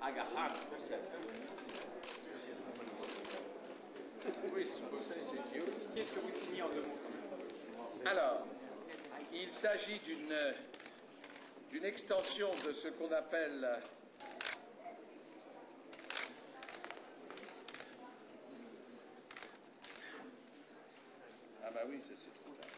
Aga Khan. Qu'est-ce que vous signez en deux mots? Alors, il s'agit d'une extension de ce qu'on appelle ah bah oui, c'est trop tard.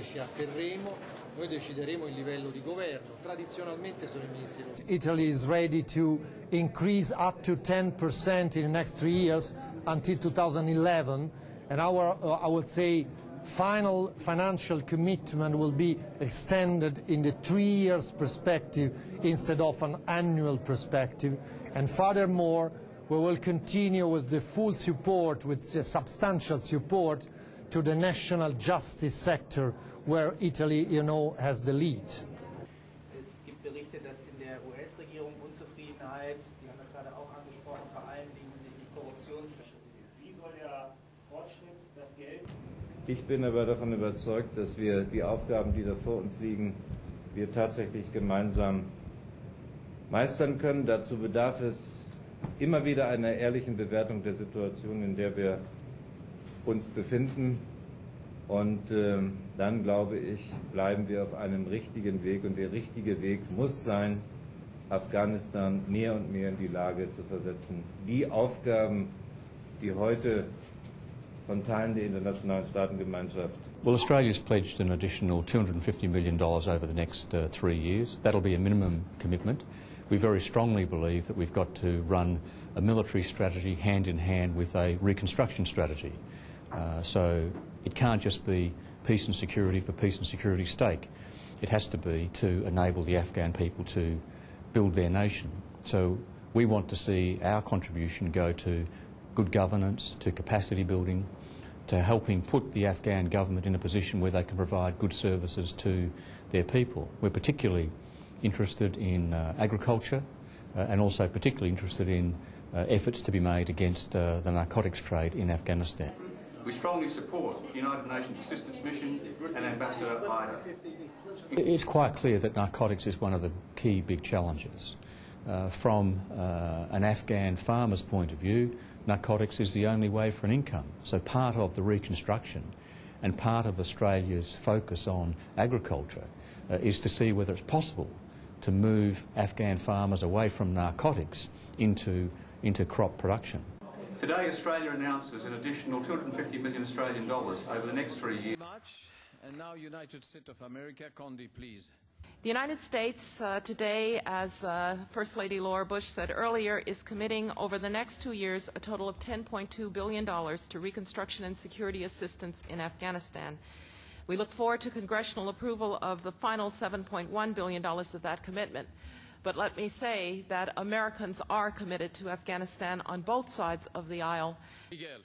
Ci atterremo, noi decideremo il livello di governo. Tradizionalmente sono i ministri. Italy is ready to increase up to 10% in the next 3 years until 2011, and our, I would say, final financial commitment will be extended in the 3 years perspective instead of an annual perspective. And furthermore, we will continue with the full support, with the substantial support to the national justice sector, where Italy, you know, has the lead. Es gibt Berichte, dass in der US-Regierung Unzufriedenheit, Sie haben das gerade auch angesprochen, vor allem hinsichtlich Korruptionsstrategie. Wie soll der Fortschritt das Geld? Ich bin aber davon überzeugt, dass wir die Aufgaben, die da vor uns liegen, wir tatsächlich gemeinsam meistern können. Dazu bedarf es immer wieder einer ehrlichen Bewertung der Situation, in der wir uns befinden, und dann, glaube ich, bleiben wir auf einem richtigen Weg, und der richtige Weg muss sein, Afghanistan mehr und mehr in die Lage zu versetzen, die Aufgaben, die heute von Teilen der internationalen Staatengemeinschaft. Well, Australia's pledged an additional $250 million over the next 3 years. That'll be a minimum commitment. We very strongly believe that we've got to run a military strategy hand in hand with a reconstruction strategy. So it can't just be peace and security for peace and security's sake. It has to be to enable the Afghan people to build their nation. So we want to see our contribution go to good governance, to capacity building, to helping put the Afghan government in a position where they can provide good services to their people. We're particularly interested in agriculture and also particularly interested in efforts to be made against the narcotics trade in Afghanistan. We strongly support the United Nations Assistance Mission and Ambassador Aga. It's quite clear that narcotics is one of the key big challenges. From an Afghan farmer's point of view, narcotics is the only way for an income. So part of the reconstruction and part of Australia's focus on agriculture is to see whether it's possible to move Afghan farmers away from narcotics into crop production. Today, Australia announces an additional $250 million Australian dollars over the next 3 years. And now United States of America, Condi, please. The United States today, as First Lady Laura Bush said earlier, is committing over the next 2 years a total of $10.2 billion to reconstruction and security assistance in Afghanistan. We look forward to congressional approval of the final $7.1 billion of that commitment. But let me say that Americans are committed to Afghanistan on both sides of the aisle. Miguel.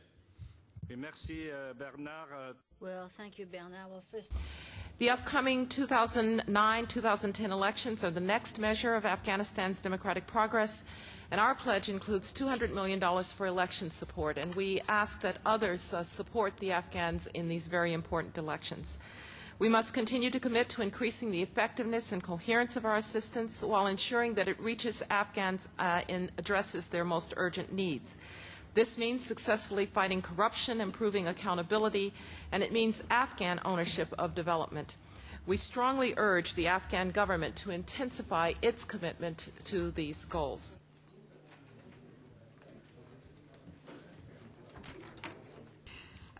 Merci, Bernard. Well, thank you, Bernard. Well, first, the upcoming 2009-2010 elections are the next measure of Afghanistan's democratic progress, and our pledge includes $200 million for election support, and we ask that others support the Afghans in these very important elections. We must continue to commit to increasing the effectiveness and coherence of our assistance while ensuring that it reaches Afghans and addresses their most urgent needs. This means successfully fighting corruption, improving accountability, and it means Afghan ownership of development. We strongly urge the Afghan government to intensify its commitment to these goals.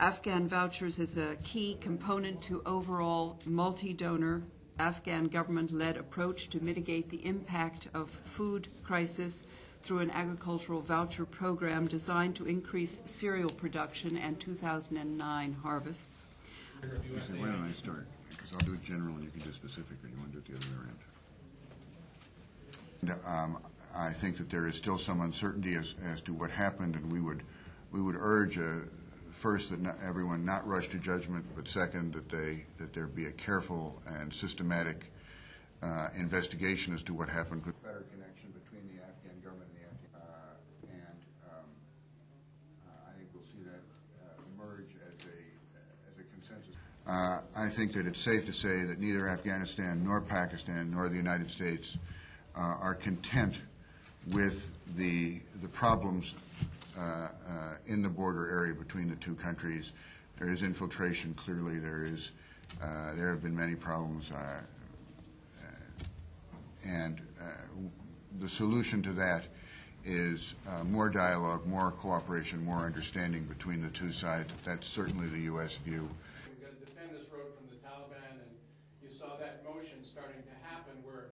Afghan vouchers is a key component to overall multi-donor Afghan government-led approach to mitigate the impact of food crisis through an agricultural voucher program designed to increase cereal production and 2009 harvests. Why don't I start? Because I'll do it general and you can do specific, or you want to do it the other way around. I think that there is still some uncertainty as to what happened, and we would urge first that everyone not rush to judgment, but second that there be a careful and systematic investigation as to what happened. Better connection between the Afghan government and the Afghan, I think we'll see that I think that it's safe to say that neither Afghanistan nor Pakistan nor the United States are content with the problems in the border area between the two countries. There is infiltration, clearly. There have been many problems, and the solution to that is more dialogue, more cooperation, more understanding between the two sides. That's certainly the U.S. view.